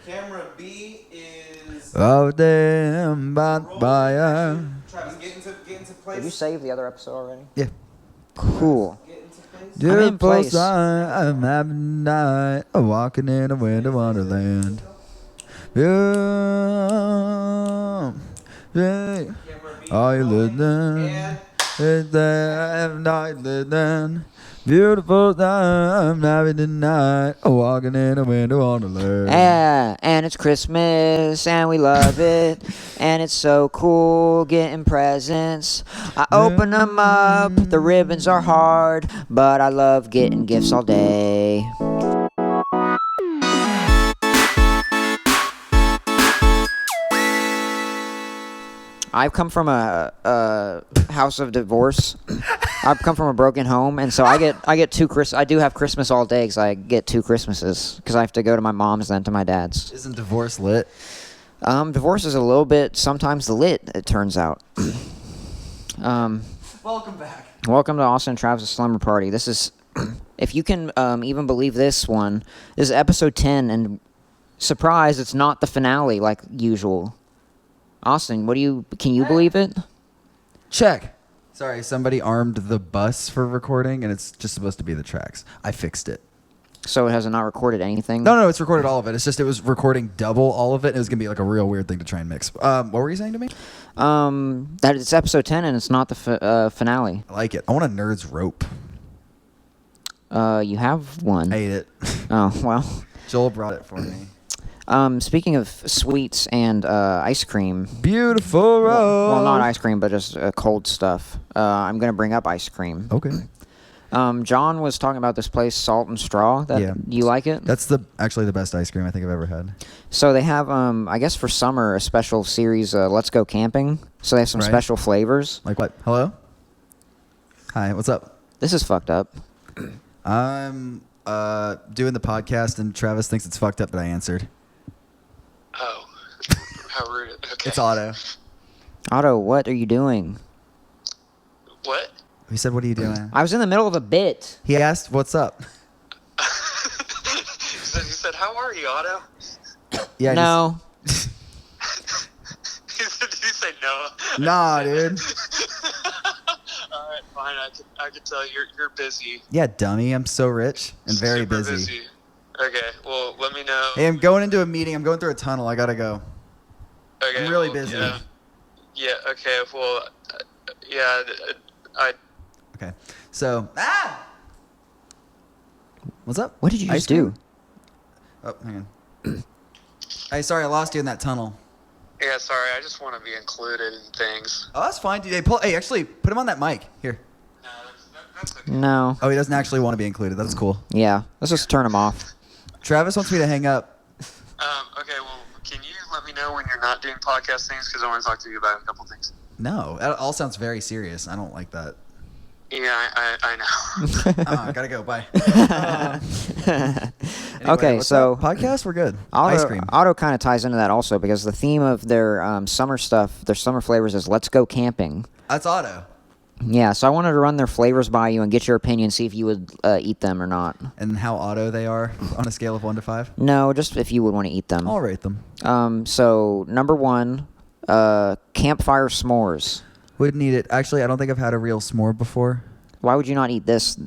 Camera B is... Oh, damn, by Travis, get into place. Did you save the other episode already? Yeah. Cool. Get into place. I'm in place. I'm having night, walking in a winter wonderland. Yeah. Are you listening? Is there night living? Beautiful time, having the night, walking in a winter wonderland. Yeah, and it's Christmas, and we love it, and it's so cool getting presents. I open them up, the ribbons are hard, but I love getting gifts all day. I've come from a house of divorce. I've come from a broken home, and so I get two I do have Christmas all day because I get 2 Christmases because I have to go to my mom's and then to my dad's. Isn't divorce lit? Divorce is a little bit sometimes lit. It turns out. Welcome back. Welcome to Awssie and Travis' Slumber Party. This is, if you can even believe this one, this is episode 10, and surprise, it's not the finale like usual. Austin, can you believe it? Check. Sorry, somebody armed the bus for recording, and it's just supposed to be the tracks. I fixed it. So it has not recorded anything? No, it's recorded all of it. It's just it was recording double all of it. It was going to be like a real weird thing to try and mix. What were you saying to me? That it's episode 10 and it's not the finale. I like it. I want a nerd's rope. You have one. I ate it. Oh, well. Joel brought it for me. Speaking of sweets and ice cream. Beautiful rope. Well, not ice cream, but just cold stuff. I'm going to bring up ice cream. Okay. John was talking about this place, Salt and Straw. You like it? That's actually the best ice cream I think I've ever had. So they have, I guess for summer, a special series, Let's Go Camping. So they have some special flavors. Like what? Hello? Hi, what's up? This is fucked up. I'm doing the podcast, and Travis thinks it's fucked up that I answered. Oh, how rude. Okay. It's Otto. Otto, what are you doing? What? He said, what are you doing? I was in the middle of a bit. He asked, what's up? He said, how are you, Otto? Yeah. No. Did you say no? Nah, dude. All right, fine. I can tell you're busy. Yeah, dummy. I'm so rich and very Super busy. Okay, well, let me know. Hey, I'm going into a meeting. I'm going through a tunnel. I gotta go. Okay, I'm really well, busy. Yeah, okay, well, yeah, Okay, so... What's up? What did you Ice just do? cream? Oh, hang on. Hey, sorry, I lost you in that tunnel. Yeah, sorry, I just want to be included in things. Oh, that's fine, dude. Hey, actually, put him on that mic. Here. No, that's okay. No. Oh, he doesn't actually want to be included. That's cool. Yeah. Let's just turn him off. Travis wants me to hang up. Okay, well, can you let me know when you're not doing podcast things? Because I want to talk to you about a couple things. No, it all sounds very serious. I don't like that. Yeah, I know. I gotta go. Bye. Anyway, Okay, so up? Podcast, we're good. Ice cream. Auto kind of ties into that also because the theme of their summer stuff, their summer flavors is "Let's Go Camping." That's Auto. Yeah, so I wanted to run their flavors by you and get your opinion, see if you would eat them or not. And how auto they are on a scale of 1 to 5. No, just if you would want to eat them. I'll rate them. So number 1, campfire s'mores. Wouldn't eat it. Actually, I don't think I've had a real s'more before. Why would you not eat this? I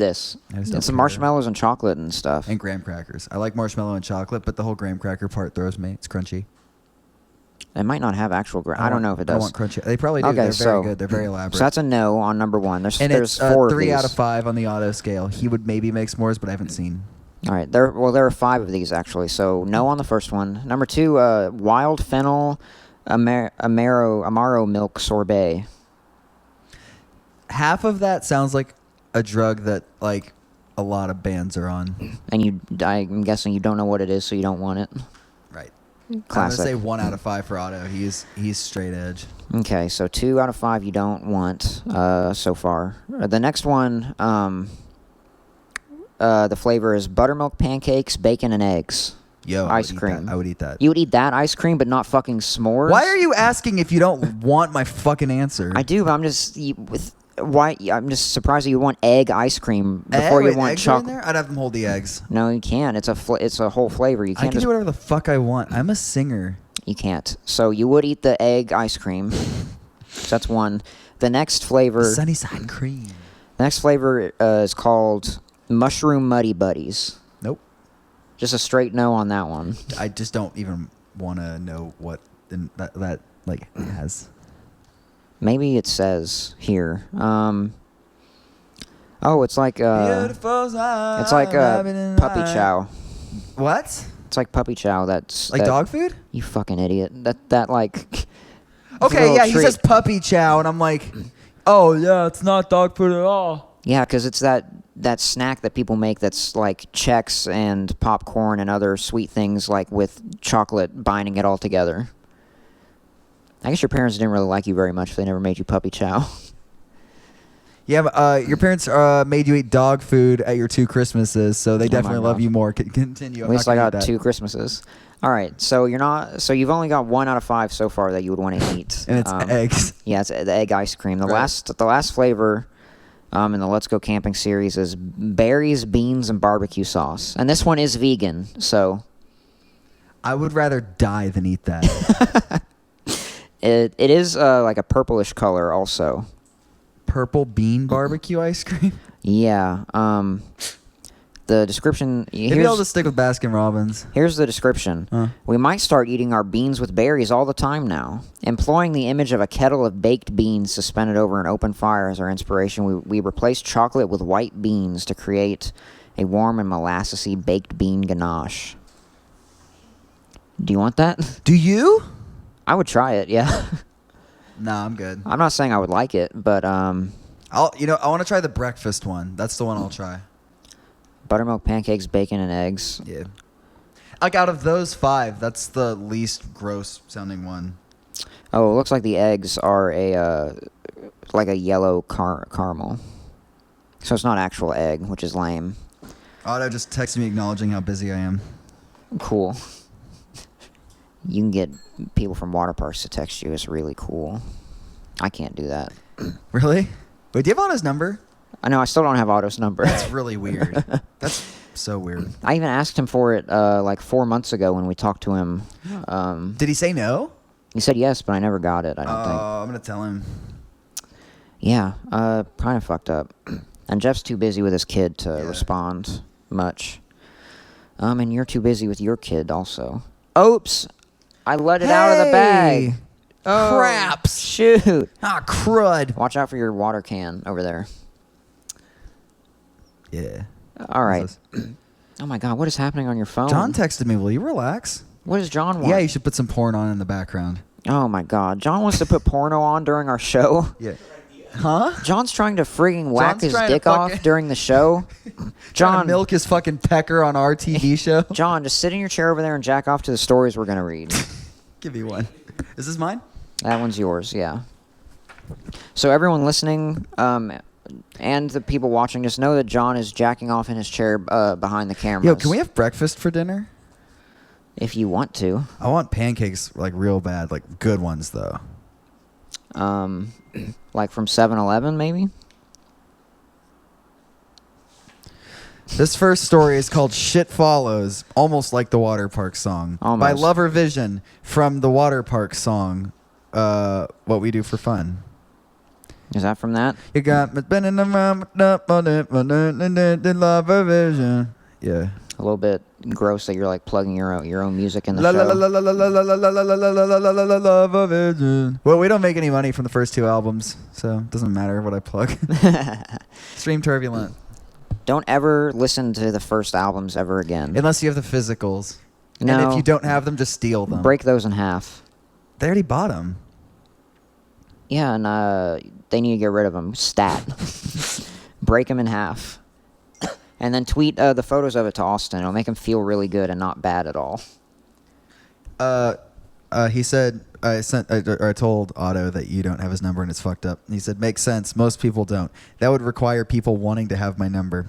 just don't It's some care. marshmallows and chocolate and stuff. And graham crackers. I like marshmallow and chocolate, but the whole graham cracker part throws me. It's crunchy. It might not have actual I don't know if it does. I want crunchy. They probably do. Okay, They're so, very good. They're very elaborate. So that's a no on number 1. and There's it's 4 of 3 these. out of 5 on the auto scale. He would maybe make s'mores, but I haven't seen. All right, there are 5 of these actually. So no on the first one. Number 2, wild fennel amaro milk sorbet. Half of that sounds like a drug that like a lot of bands are on. And I'm guessing you don't know what it is, so you don't want it. Right. Classic. I'm gonna say 1 out of 5 for auto. He's straight edge. Okay, so 2 out of 5 you don't want so far. The next one, the flavor is buttermilk pancakes, bacon, and eggs. Yo, ice cream. I would eat that. You would eat that ice cream, but not fucking s'mores? Why are you asking if you don't want my fucking answer? I do, but I'm just... Why? I'm just surprised that you want egg ice cream before you want eggs are in chocolate. there? I'd have them hold the eggs. No, you can't. It's a whole flavor. You I can't can just. do whatever the fuck I want. I'm a singer. You can't. So you would eat the egg ice cream. So that's one. The next flavor. Sunny side cream. The next flavor is called Mushroom Muddy Buddies. Nope. Just a straight no on that one. I just don't even want to know what that like has. Maybe it says here. Oh, it's like it's like puppy chow. What? It's like puppy chow. That's Like dog food? You fucking idiot. That like. Okay, little yeah, he treat. says puppy chow, and I'm like, oh yeah, it's not dog food at all. Yeah, because it's that snack that people make that's like Chex and popcorn and other sweet things like with chocolate binding it all together. I guess your parents didn't really like you very much if they never made you puppy chow. Yeah, but your parents made you eat dog food at your 2 Christmases, so they definitely love gosh. you more. Continue. At least I got 2 Christmases. All right, so you're not. So you've only got 1 out of 5 so far that you would want to eat. And it's eggs. Yeah, it's the egg ice cream. The Right. last flavor in the Let's Go Camping series is berries, beans, and barbecue sauce. And this one is vegan, so I would rather die than eat that. it is like a purplish color also. Purple bean barbecue ice cream. Yeah. The description. Maybe I'll just stick with Baskin Robbins. Here's the description. We might start eating our beans with berries all the time now. Employing the image of a kettle of baked beans suspended over an open fire as our inspiration, we replaced chocolate with white beans to create a warm and molassesy baked bean ganache. Do you want that? Do you? I would try it, yeah. Nah, I'm good. I'm not saying I would like it, but I want to try the breakfast one. That's the one I'll try. buttermilk pancakes, bacon, and eggs. Yeah. Like out of those 5, that's the least gross sounding one. Oh, it looks like the eggs are like a yellow caramel. So it's not actual egg, which is lame. Otto just texted me acknowledging how busy I am. Cool. You can get people from water parks to text you. It's really cool. I can't do that. Really? Wait, do you have Otto's number? I know, I still don't have Otto's number. That's really weird. That's so weird. I even asked him for it like 4 months ago when we talked to him. Did he say no? He said yes, but I never got it, I don't think. I'm going to tell him. Yeah, kind of fucked up. And Jeff's too busy with his kid to Yeah. respond much. And you're too busy with your kid also. Oops! I let it out of the bag. Oh, Craps. Shoot. Ah, crud. Watch out for your water can over there. Yeah. All right. Oh my God, what is happening on your phone? John texted me, will you relax? What does John want? Yeah, you should put some porn on in the background. Oh my God, John wants to put porno on during our show. Yeah. Huh? John's trying to frigging whack John's his trying to dick off fucking- during the show. Trying John, to milk his fucking pecker on our TV show. John, just sit in your chair over there and jack off to the stories we're gonna read. Give me one. Is this mine? That one's yours, yeah. So everyone listening, and the people watching, just know that John is jacking off in his chair behind the cameras. Yo, can we have breakfast for dinner? If you want to. I want pancakes like real bad, like good ones though. Like from 7-Eleven, maybe? This first story is called Shit Follows, almost like the Water Park song. By Almost. Lover Vision from the Water Park song, What We Do for Fun. Is that from that? You got me spinning around the Lover Vision. Yeah. A little bit gross that you're like plugging your own music in the La la la show. la la la la la la la la la la la la Lover Vision. Well, we don't make any money from the first 2 albums, so it doesn't matter what I plug. Stream Turbulent. Don't ever listen to the first albums ever again. Unless you have the physicals. No. And if you don't have them, just steal them. Break those in half. They already bought them. Yeah, and they need to get rid of them. Stat. Break them in half. And then tweet the photos of it to Austin. It'll make him feel really good and not bad at all. He said, I told Otto that you don't have his number and it's fucked up. And he said, makes sense. Most people don't. That would require people wanting to have my number.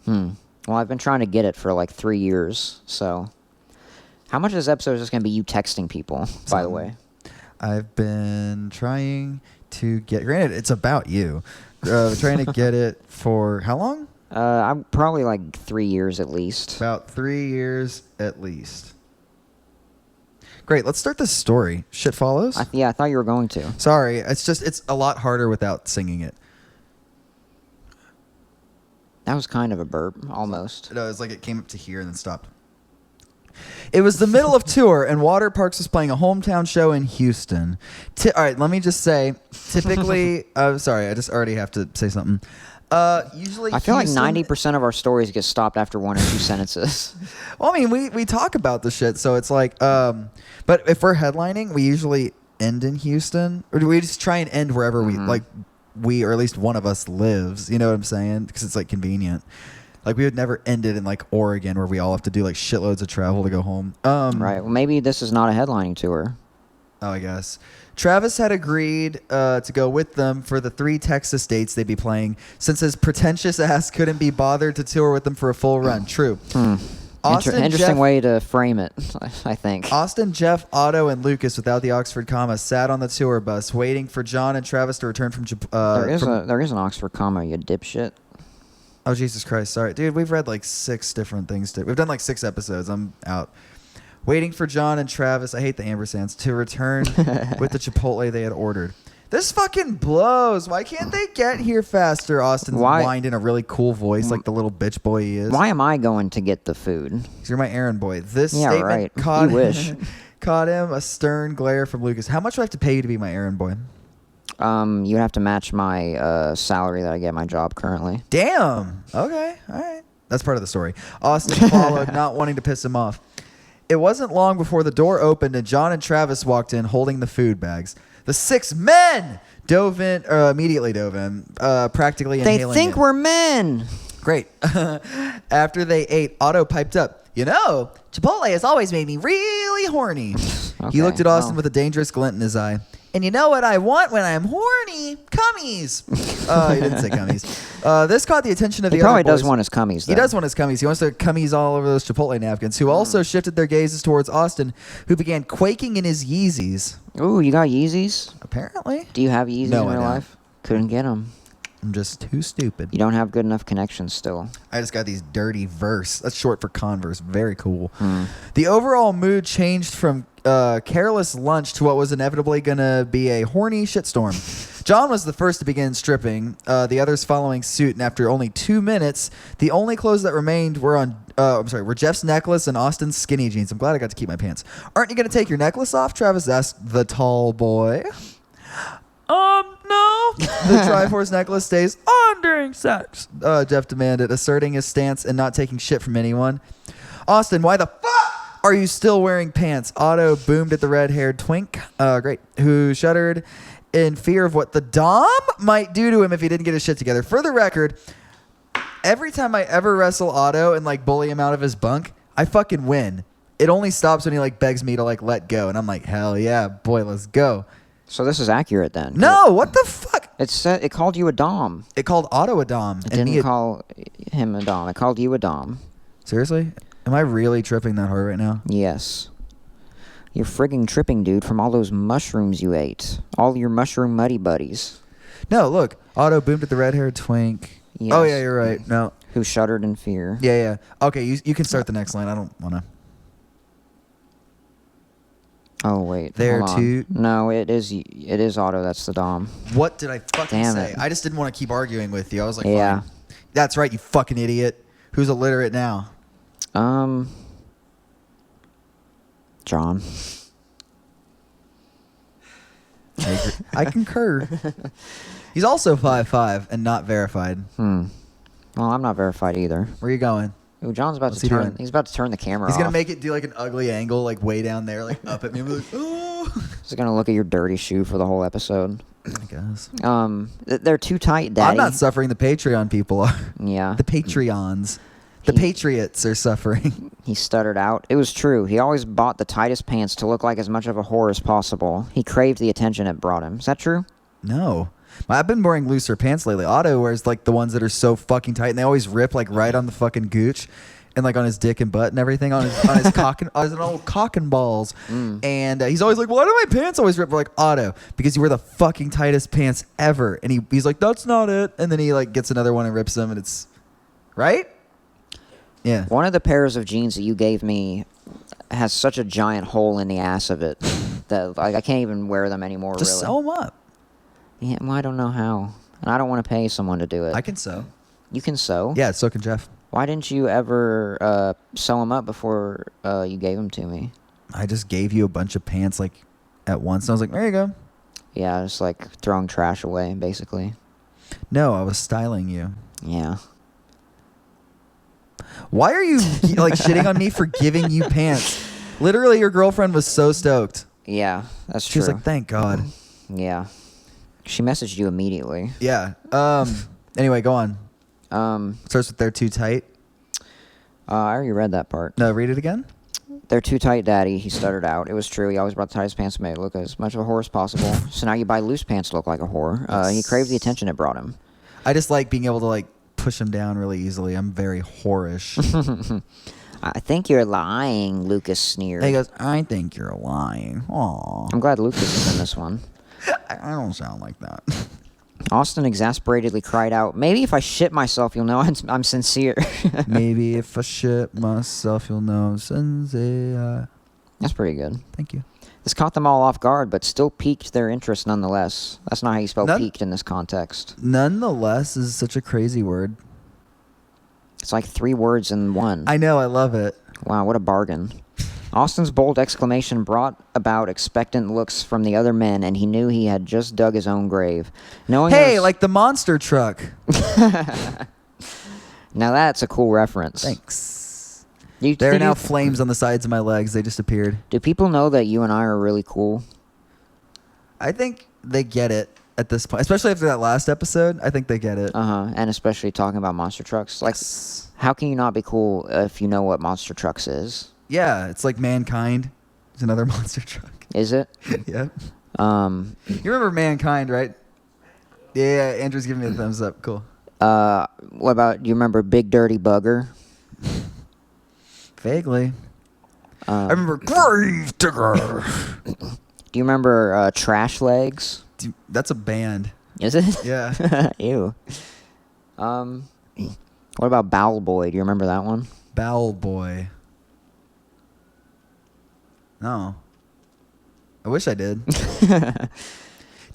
Well, I've been trying to get it for like 3 years, so. How much of this episode is just going to be you texting people, by the way? I've been trying to get... Granted, it's about you. trying to get it for how long? I'm probably like 3 years at least. About 3 years at least. Great. Let's start this story. Shit follows. I thought you were going to. Sorry. It's a lot harder without singing it. That was kind of a burp, almost. No, it's like it came up to here and then stopped. It was the middle of tour, and Water Parks was playing a hometown show in Houston. All right, let me just say, typically, sorry, I just already have to say something. Usually, I feel Houston, like 90% of our stories get stopped after 1 or 2 sentences. Well, I mean, we talk about the shit, so it's like, but if we're headlining, we usually end in Houston, or we just try and end wherever we or at least one of us lives. You know what I'm saying? Because it's like convenient. Like we would never end it in like Oregon where we all have to do like shitloads of travel to go home. Right. Well, maybe this is not a headlining tour. Oh, I guess. Travis had agreed to go with them for the 3 Texas dates they'd be playing since his pretentious ass couldn't be bothered to tour with them for a full run. True. Interesting way to frame it, I think. Austin, Jeff, Otto, and Lucas, without the Oxford comma, sat on the tour bus waiting for John and Travis to return from Japan. There is an Oxford comma, you dipshit. Oh, Jesus Christ. Sorry. Dude, we've read like 6 different things. We've done like 6 episodes. I'm out. Waiting for John and Travis, I hate the ampersands, to return with the Chipotle they had ordered. This fucking blows. Why can't they get here faster? Austin's whined in a really cool voice like the little bitch boy he is. Why am I going to get the food? 'Cause you're my errand boy. This Yeah, statement right. caught, You wish. caught him a stern glare from Lucas. How much do I have to pay you to be my errand boy? You have to match my salary that I get at my job currently. Damn. Okay. All right. That's part of the story. Austin followed, not wanting to piss him off. It wasn't long before the door opened and John and Travis walked in holding the food bags. The 6 men immediately dove in, practically inhaling They think it. we're men. Great. After they ate, Otto piped up. You know, Chipotle has always made me really horny. He looked at Austin with a dangerous glint in his eye. And you know what I want when I'm horny? Cummies. He didn't say cummies. This caught the attention of the other boys. He probably does want his cummies, though. He does want his cummies. He wants to cummies all over those Chipotle napkins, who also shifted their gazes towards Austin, who began quaking in his Yeezys. Ooh, you got Yeezys? Apparently. Do you have Yeezys No, in I real don't. life? Couldn't get them. I'm just too stupid. You don't have good enough connections still. I just got these dirty Verse. That's short for Converse. Very cool. The overall mood changed from careless lunch to what was inevitably going to be a horny shitstorm. John was the first to begin stripping, the others following suit, and after only 2 minutes, the only clothes that remained were were Jeff's necklace and Austin's skinny jeans. I'm glad I got to keep my pants. Aren't you going to take your necklace off? Travis asked the tall boy. No. The Triforce necklace stays on during sex, Jeff demanded, asserting his stance and not taking shit from anyone. Austin, why the fuck are you still wearing pants? Otto boomed at the red-haired twink, who shuddered in fear of what the Dom might do to him if he didn't get his shit together. For the record, every time I ever wrestle Otto and like bully him out of his bunk, I fucking win. It only stops when he like begs me to like let go, and I'm like, hell yeah, boy, let's go. So this is accurate then? No, what the fuck? It called you a dom. It called Otto a Dom. It didn't call him a dom. It called you a dom. Seriously? Am I really tripping that hard right now? Yes. You're frigging tripping, dude, from all those mushrooms you ate. All your mushroom muddy buddies. No, look. Otto boomed at the red-haired twink. Yes. Oh, yeah, you're right. No. Who shuddered in fear. Yeah. Okay, you can start the next line. I don't want to. Oh, wait. There hold on. too. No, it is Otto. That's the dom. What did I fucking Damn say? it. I just didn't want to keep arguing with you. I was like, Yeah. fine. That's right, you fucking idiot. Who's illiterate now? John. I concur. He's also 5'5" and not verified. Well, I'm not verified either. Where are you going? Ooh, John's about What's to he turn. doing? He's about to turn the camera He's off. going to make it do like an ugly angle, like way down there, like up at me. I'm like, oh. He's gonna look at your dirty shoe for the whole episode. I guess. They're too tight, Daddy. I'm not suffering. The Patreon people are. Yeah. The Patreons. The Patriots are suffering. He stuttered out. It was true. He always bought the tightest pants to look like as much of a whore as possible. He craved the attention it brought him. Is that true? No. I've been wearing looser pants lately. Otto wears like the ones that are so fucking tight and they always rip like right on the fucking gooch. and like on his dick and butt and everything, on his cock and on his old cock and balls. And he's always like, why do my pants always rip? We're like, Otto, because you wear the fucking tightest pants ever. And he's like, that's not it. And then he like gets another one and rips them, and it's right. Yeah. One of the pairs of jeans that you gave me has such a giant hole in the ass of it that like I can't even wear them anymore. Just really. sew them up. Yeah, well, I don't know how, and I don't want to pay someone to do it. I can sew. You can sew. Yeah, so can Jeff. Why didn't you ever sew them up before you gave them to me? I just gave you a bunch of pants like at once. And I was like, there you go. Yeah, just like throwing trash away, basically. No, I was styling you. Yeah. Why are you like shitting on me for giving you pants? Literally, your girlfriend was so stoked. Yeah, that's She true. was like, thank God. Yeah. She messaged you immediately. Yeah. Anyway, go on. Starts with they're too tight. I already read that part. No, read it again. They're too tight, Daddy, he stuttered out. It was true. He always brought the tightest pants to make it look as much of a whore as possible. So now you buy loose pants to look like a whore. He craved the attention it brought him. I just like being able to like push him down really easily. I'm very whorish. I think you're lying, Lucas sneered. He goes, I think you're lying. Aw. I'm glad Lucas is in this one. I don't sound like that. Austin exasperatedly cried out, maybe if I shit myself, you'll know I'm sincere. Maybe if I shit myself, you'll know I'm sincere. That's pretty good. Thank you. This caught them all off guard, but still piqued their interest nonetheless. That's not how you spell piqued in this context. Nonetheless is such a crazy word. It's like 3 words in one. I know, I love it. Wow, what a bargain. Austin's bold exclamation brought about expectant looks from the other men, and he knew he had just dug his own grave. Hey, like the monster truck. Now that's a cool reference. Thanks. There There are now flames on the sides of my legs. They just appeared. Do people know that you and I are really cool? I think they get it at this point, especially after that last episode. I think they get it. And especially talking about monster trucks. Like, how can you not be cool if you know what monster trucks is? Yeah, it's like Mankind. It's another monster truck. Is it? Yep. You remember Mankind, right? Yeah, Andrew's giving me a thumbs up. Cool. What about, you remember Big Dirty Bugger? Vaguely. I remember Grave Digger. Do you remember Trash Legs? Dude, that's a band. Is it? Yeah. Ew. What about Bowel Boy? Do you remember that one? Bowel Boy. No. I wish I did. Do you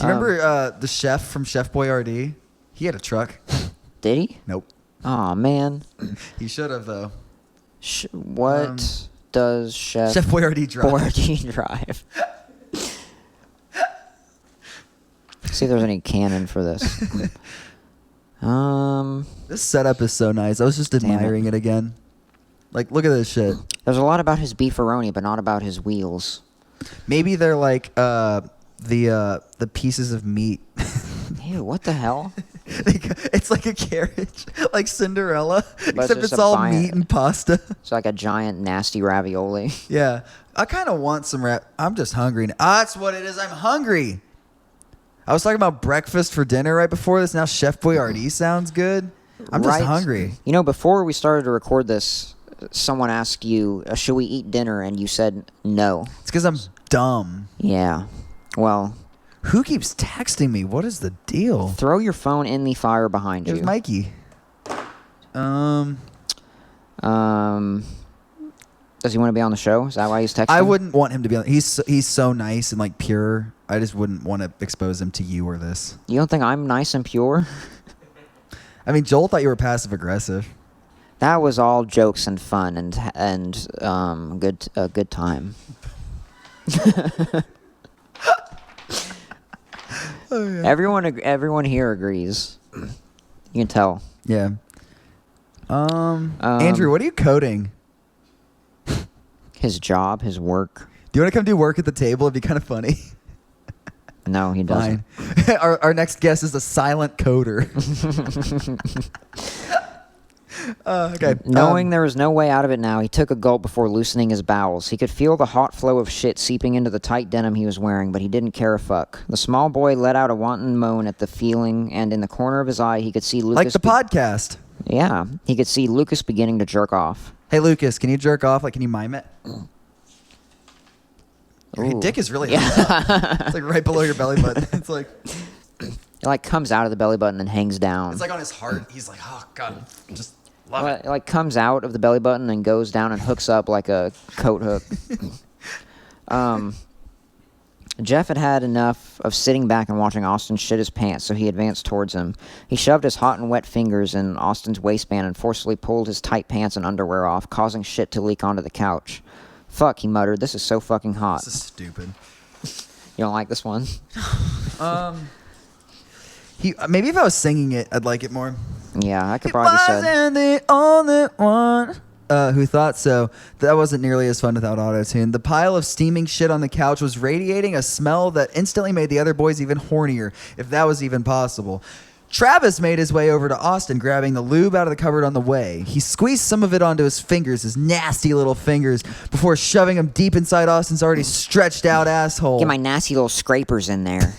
remember the chef from Chef Boyardee? He had a truck. Did he? Nope. Aw, man. He should have, though. What does Chef Boyardee drive? Boyardee drive? See if there's any canon for this. This setup is so nice. I was just admiring it again. Like, look at this shit. There's a lot about his beefaroni, but not about his wheels. Maybe they're like the pieces of meat. Ew, what the hell? It's like a carriage, like Cinderella, But except just it's a all giant- meat and pasta. It's like a giant, nasty ravioli. Yeah, I kind of want some I'm just hungry. That's what it is. I'm hungry. I was talking about breakfast for dinner right before this. Now Chef Boyardee sounds good. I'm just Right. hungry. You know, before we started to record this, someone asked you, should we eat dinner? And you said no. It's because I'm dumb. Yeah. Well, Who keeps texting me? What is the deal? throw your phone in the fire behind Here's you. Mikey. Does he want to be on the show? Is that why he's texting? I wouldn't want him to be on. He's so nice and like pure. I just wouldn't want to expose him to you or this. You don't think I'm nice and pure? I mean, Joel thought you were passive aggressive. That was all jokes and fun and a good time. Oh, yeah. Everyone here agrees. You can tell. Yeah. Andrew, what are you coding? His job, his work. Do you want to come do work at the table? It'd be kind of funny. No, he doesn't. Fine. Our next guest is a silent coder. Okay. Knowing there was no way out of it now, he took a gulp before loosening his bowels. He could feel the hot flow of shit seeping into the tight denim he was wearing, but he didn't care a fuck. The small boy let out a wanton moan at the feeling, and in the corner of his eye, he could see Lucas... Like the podcast. Yeah, he could see Lucas beginning to jerk off. Hey, Lucas, can you jerk off? Like, can you mime it? Your Ooh. dick is really Yeah. high. It's like right below your belly button. It's like It like comes out of the belly button and hangs down. it's like on his heart. He's like, oh god, just love Well, it. it like comes out of the belly button and goes down and hooks up like a coat hook. Jeff had had enough of sitting back and watching Austin shit his pants, so he advanced towards him. He shoved his hot and wet fingers in Austin's waistband and forcefully pulled his tight pants and underwear off, causing shit to leak onto the couch. Fuck, he muttered, this is so fucking hot. This is stupid. You don't like this one? He maybe if I was singing it, I'd like it more. Yeah, I could probably say. Wasn't the only one who thought so. That wasn't nearly as fun without auto-tune. The pile of steaming shit on the couch was radiating a smell that instantly made the other boys even hornier, if that was even possible. Travis made his way over to Austin, grabbing the lube out of the cupboard on the way. He squeezed some of it onto his fingers, his nasty little fingers, before shoving them deep inside Austin's already stretched out asshole. Get my nasty little scrapers in there.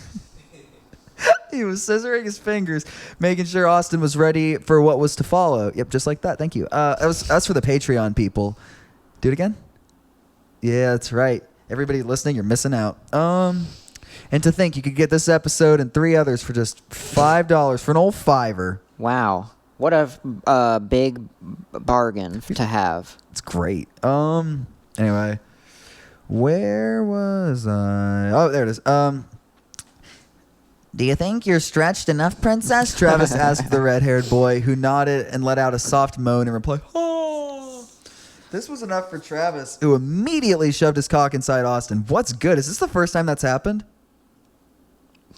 He was scissoring his fingers, making sure Austin was ready for what was to follow. Yep, just like that. Thank you. That's for the Patreon people. Do it again? Yeah, that's right. Everybody listening, you're missing out. And to think you could get this episode and 3 others for just $5 for an old $5. Wow. What a big bargain to have. It's great. Anyway, where was I? Oh, there it is. Do you think you're stretched enough, princess? Travis asked the red-haired boy, who nodded and let out a soft moan in reply. Oh. This was enough for Travis, who immediately shoved his cock inside Austin. What's good? Is this the first time that's happened?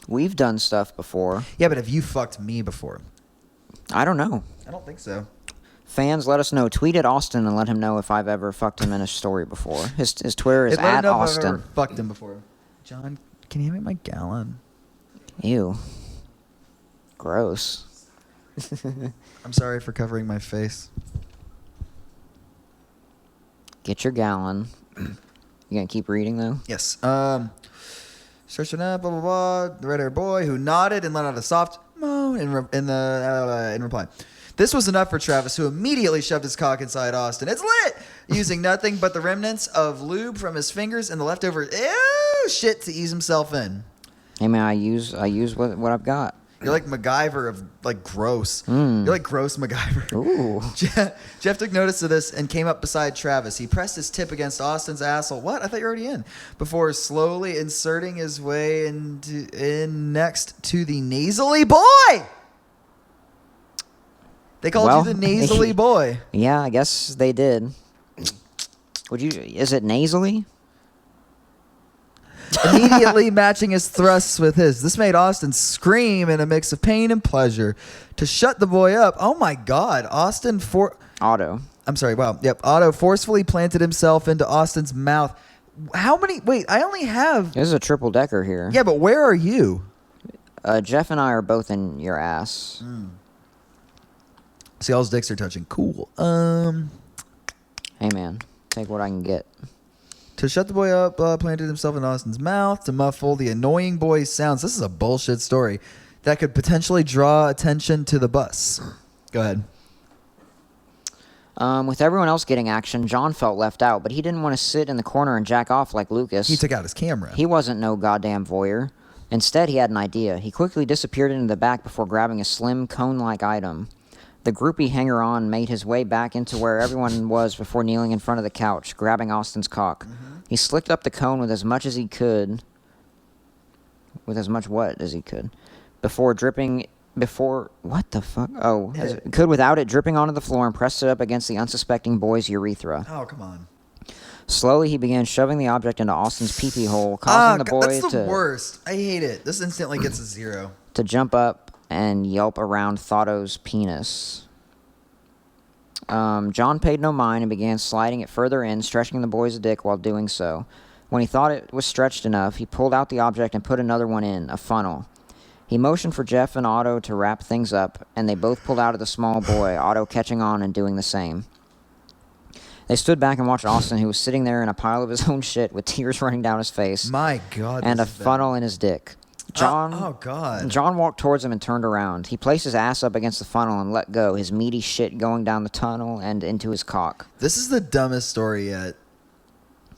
We've done stuff before. Yeah, but have you fucked me before? I don't know. I don't think so. Fans, let us know. Tweet at Austin and let him know if I've ever fucked him in a story before. His Twitter is Let him at know if I've Austin. ever fucked him before. John, can you hand me my gallon? Ew. Gross. I'm sorry for covering my face. Get your gallon. You gonna keep reading though? Yes. Searching up, blah, blah, blah. The red-haired boy who nodded and let out a soft moan in reply. This was enough for Travis, who immediately shoved his cock inside Austin. It's lit! Using nothing but the remnants of lube from his fingers and the leftover shit to ease himself in. Hey man, I use what I've got. You're like MacGyver of, like, gross. You're like gross MacGyver. Ooh. Jeff took notice of this and came up beside Travis. He pressed his tip against Austin's asshole. What? I thought you were already in. Before slowly inserting his way in next to the nasally boy. They called you the nasally boy. Yeah, I guess they did. Is it nasally? Immediately matching his thrusts with his. This made Austin scream in a mix of pain and pleasure. To shut the boy up, oh my God, Otto. I'm sorry, wow. Yep, Otto forcefully planted himself into Austin's mouth. How many? Wait, I only have. This is a triple decker here. Yeah, but where are you? Jeff and I are both in your ass. See, all his dicks are touching. Cool. Hey man, take what I can get. To shut the boy up, planted himself in Austin's mouth to muffle the annoying boy's sounds. This is a bullshit story that could potentially draw attention to the bus. Go ahead. With everyone else getting action, John felt left out, but he didn't want to sit in the corner and jack off like Lucas. He took out his camera. He wasn't no goddamn voyeur. Instead, he had an idea. He quickly disappeared into the back before grabbing a slim, cone-like item. The groupie hanger-on made his way back into where everyone was before kneeling in front of the couch, grabbing Austin's cock. He slicked up the cone with as much as he could. With as much what as he could. Before, what the fuck? Oh, could without it dripping onto the floor and pressed it up against the unsuspecting boy's urethra. Oh, come on. Slowly, he began shoving the object into Austin's pee-pee hole, causing the boy that's the worst. I hate it. This instantly gets a 0. to jump up and yelp around Thotto's penis. John paid no mind and began sliding it further in, stretching the boy's dick while doing so. When he thought it was stretched enough, he pulled out the object and put another one in, a funnel. He motioned for Jeff and Otto to wrap things up, and they both pulled out of the small boy, Otto catching on and doing the same. They stood back and watched Austin, who was sitting there in a pile of his own shit with tears running down his face My God. and a this is bad. funnel in his dick. Oh God. John walked towards him and turned around. He placed his ass up against the funnel and let go, his meaty shit going down the tunnel and into his cock. This is the dumbest story yet.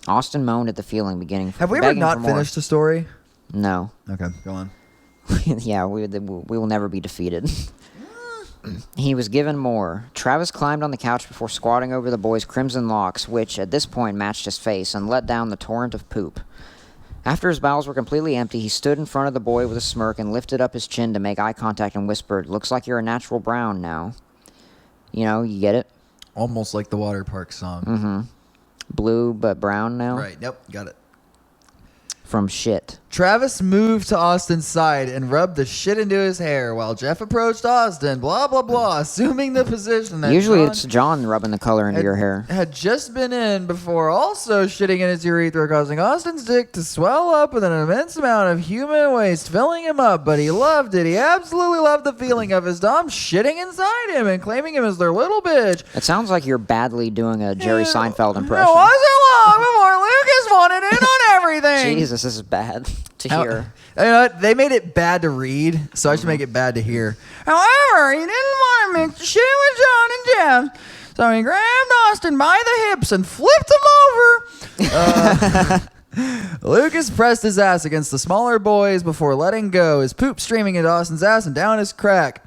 Austin moaned at the feeling, beginning. Have we ever not finished a story? No. Okay, go on. Yeah, we will never be defeated. He was given more. Travis climbed on the couch before squatting over the boy's crimson locks, which at this point matched his face, and let down the torrent of poop. After his bowels were completely empty, he stood in front of the boy with a smirk and lifted up his chin to make eye contact and whispered, "Looks like you're a natural brown now." You know, you get it? Almost like the water park song. Mm-hmm. Blue but brown now? Right, yep, got it. From shit. Travis moved to Austin's side and rubbed the shit into his hair while Jeff approached Austin, blah, blah, blah, assuming the position that Usually John it's John rubbing the color into your hair. had just been in before also shitting in his urethra, causing Austin's dick to swell up with an immense amount of human waste, filling him up, but he loved it. He absolutely loved the feeling of his dom shitting inside him and claiming him as their little bitch. It sounds like you're badly doing a Jerry Seinfeld impression. It wasn't long before Lucas wanted in on everything. Jesus, this is bad to hear. You know what? They made it bad to read, so I should make it bad to hear. However, he didn't want to mix the shit with John and Jeff, so he grabbed Austin by the hips and flipped him over. Lucas pressed his ass against the smaller boys before letting go, his poop streaming into Austin's ass and down his crack.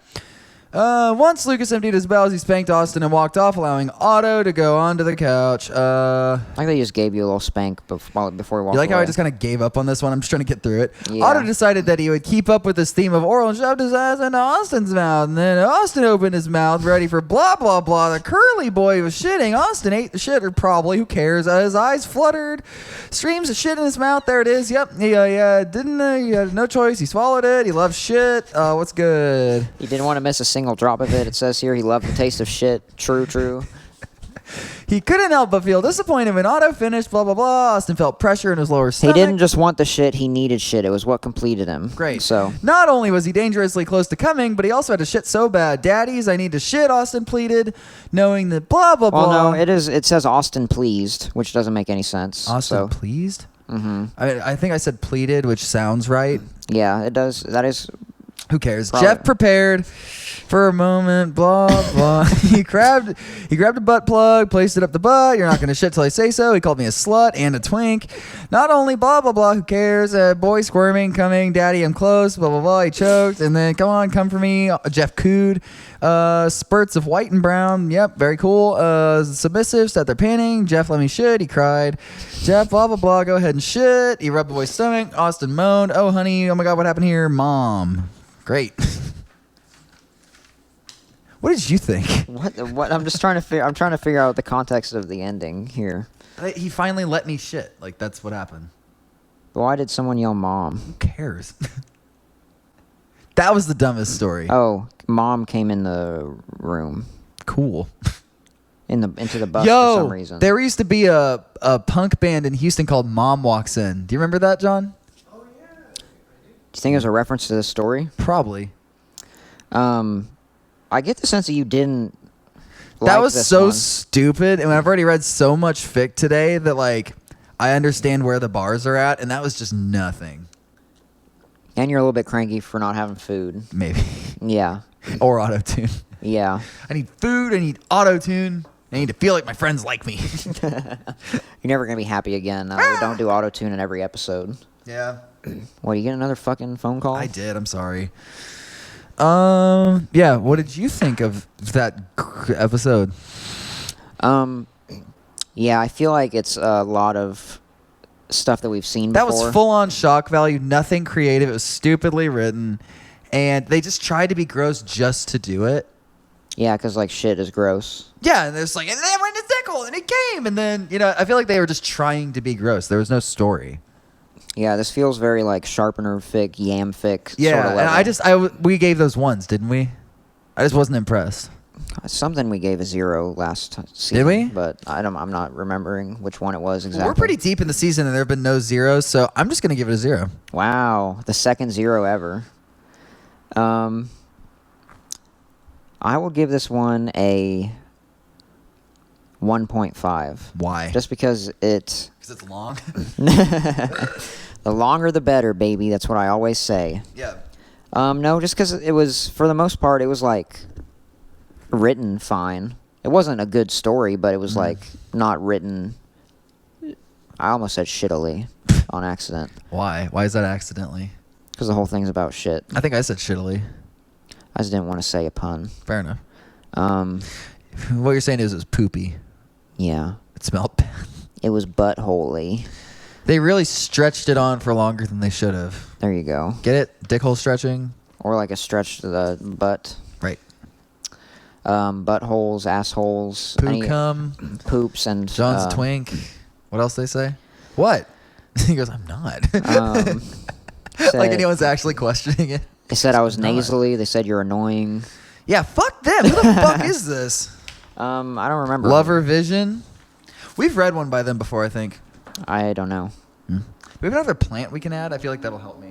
Once Lucas emptied his bowels, he spanked Austin and walked off, allowing Otto to go onto the couch. I think they just gave you a little spank before he walked away. You like how I just kind of gave up on this one? I'm just trying to get through it. Yeah. Otto decided that he would keep up with this theme of oral and shoved his ass into Austin's mouth. And then Austin opened his mouth, ready for blah, blah, blah. The curly boy was shitting. Austin ate the shit, or probably, who cares? His eyes fluttered. Streams of shit in his mouth. There it is. Yep. He had no choice. He swallowed it. He loved shit. What's good? He didn't want to miss a single drop of it. It says here he loved the taste of shit. True. He couldn't help but feel disappointed when Otto finished, blah, blah, blah. Austin felt pressure in his lower stomach. He didn't just want the shit, he needed shit. It was what completed him. Great. So, not only was he dangerously close to coming, but he also had to shit so bad. Daddies, I need to shit, Austin pleaded, knowing that blah, blah, blah. well, no, it says Austin pleased, which doesn't make any sense. Austin So, pleased? mm-hmm. I think I said pleaded, which sounds right. Yeah, it does. That is. Who cares? Probably. Jeff prepared for a moment, blah, blah. he grabbed a butt plug, placed it up the butt. You're not going to shit till I say so. He called me a slut and a twink. Not only blah, blah, blah. Who cares? Boy squirming, coming. Daddy, I'm close. Blah, blah, blah. He choked. And then, come on, come for me. Jeff cooed. Spurts of white and brown. Yep, very cool. Submissive, sat there panting. Jeff, let me shit. He cried. Jeff, blah, blah, blah. Go ahead and shit. He rubbed the boy's stomach. Austin moaned. Oh, honey. Oh, my God, what happened here? Mom. Great. What did you think? What? I'm just trying to figure. I'm trying to figure out the context of the ending here. He finally let me shit. Like, that's what happened. But why did someone yell "mom"? Who cares? That was the dumbest story. Oh, mom came in the room. Cool. Into the bus for some reason. There used to be a punk band in Houston called Mom Walks In. Do you remember that, John? Do you think it was a reference to this story? Probably. I get the sense that you didn't. That like was this so one. stupid, and I've already read so much fic today that like I understand where the bars are at, and that was just nothing. And you're a little bit cranky for not having food. Maybe. Yeah. Or auto-tune. Yeah. I need food. I need auto-tune. I need to feel like my friends like me. You're never gonna be happy again. We don't do auto tune in every episode. Yeah. What, you get another fucking phone call? I did. I'm sorry. Yeah. What did you think of that episode? Yeah, I feel like it's a lot of stuff that we've seen That before. was full on shock value. Nothing creative. It was stupidly written, and they just tried to be gross just to do it. Yeah, because like shit is gross. Yeah, and there's like, and then went to sickle, and it came, and then I feel like they were just trying to be gross. There was no story. Yeah, this feels very like sharpener fic, yam fic. Yeah, sort of and we gave those ones, didn't we? I just wasn't impressed. Something we gave a 0 last season. Did we? But I'm not remembering which one it was exactly. We're pretty deep in the season, and there have been no zeros, so I'm just gonna give it a 0. Wow, the second 0 ever. I will give this one a 1.5. Why? Just because Because it's long. The longer the better, baby. That's what I always say. Yeah. No, just because it was, for the most part, it was like written fine. It wasn't a good story, but it was like not written. I almost said shittily on accident. Why? Why is that accidentally? Because the whole thing's about shit. I think I said shittily. I just didn't want to say a pun. Fair enough. Um, What you're saying is it was poopy. yeah. It smelled bad. It was buttholey. They really stretched it on for longer than they should have. There you go. Get it? Dickhole stretching? Or like a stretch to the butt. Right. Buttholes, assholes. Poo cum. Poops and... John's a twink. What else they say? What? He goes, I'm not. Like anyone's actually questioning it. They said I was Not. nasally. They said you're annoying. Yeah, fuck them. Who the fuck is this? I don't remember. Lover Vision? We've read one by them before, I think. I don't know. We have another plant we can add. I feel like that'll help me.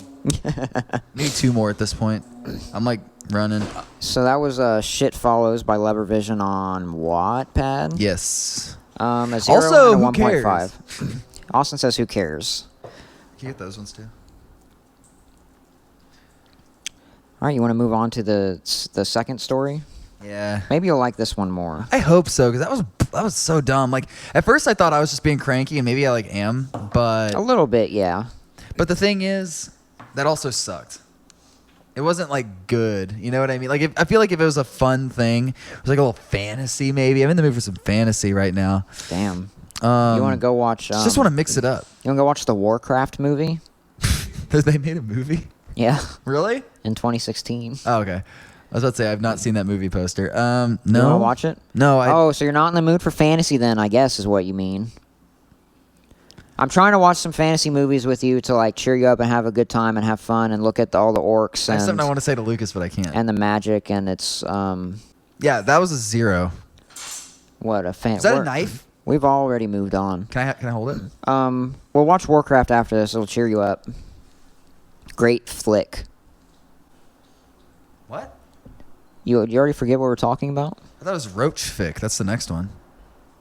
Maybe 2 more at this point. I'm like running. So that was Shit Follows by Lover Vision on Wattpad. Yes. A 0 Also, and a who cares? 1.5. Austin says, who cares? Can you get those ones too? All right, you want to move on to the second story? Yeah. Maybe you'll like this one more. I hope so, because that was so dumb. Like, at first I thought I was just being cranky, and maybe I like am, but A little bit, yeah. the thing is, that also sucked. It wasn't like good, you know what I mean? Like, I feel like if it was a fun thing, it was like a little fantasy. Maybe I'm in the mood for some fantasy right now. Damn. You want to go watch? Just want to mix it up. You want to go watch the Warcraft movie? They made a movie? Yeah, Really? in 2016. Oh, okay. I was about to say I've not seen that movie poster. No. No. You want to watch it? No. Oh, so you're not in the mood for fantasy then, I guess is what you mean. I'm trying to watch some fantasy movies with you to like cheer you up and have a good time and have fun and look at all the orcs I have something I and want to say to Lucas, but I can't. the magic and it's Yeah, that was a 0. what a fan. Is that a knife? We've already moved on. Can I hold it? We'll watch Warcraft after this. It'll cheer you up. Great flick. What? You already forget what we're talking about? I thought it was Roach Fick. That's the next one.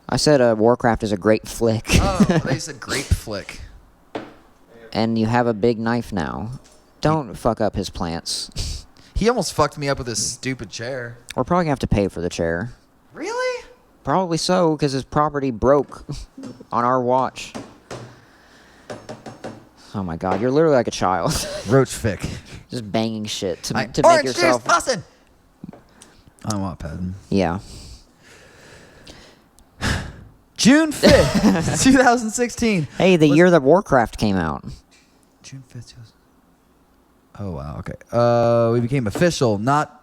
I said Warcraft is a great flick. Oh, I thought you said grape flick. And you have a big knife now. Don't fuck up his plants. He almost fucked me up with his stupid chair. We're probably going to have to pay for the chair. Really? Probably so, because his property broke on our watch. Oh my god, you're literally like a child. Roach Fick. Just banging shit to make Orange yourself... juice, Austin! I want Patton. Yeah. June 5th, 2016. Hey, the year that Warcraft came out. June 5th. Oh, wow. Okay. We became official, not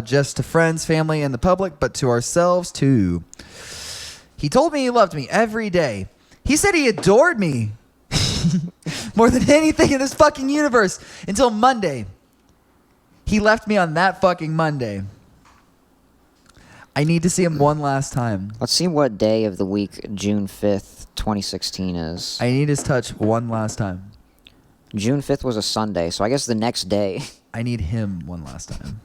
just to friends, family, and the public, but to ourselves, too. He told me he loved me every day. He said he adored me more than anything in this fucking universe until Monday. He left me on that fucking Monday. I need to see him one last time. Let's see what day of the week June 5th, 2016 is. I need his touch one last time. June 5th was a Sunday, so I guess the next day. I need him one last time.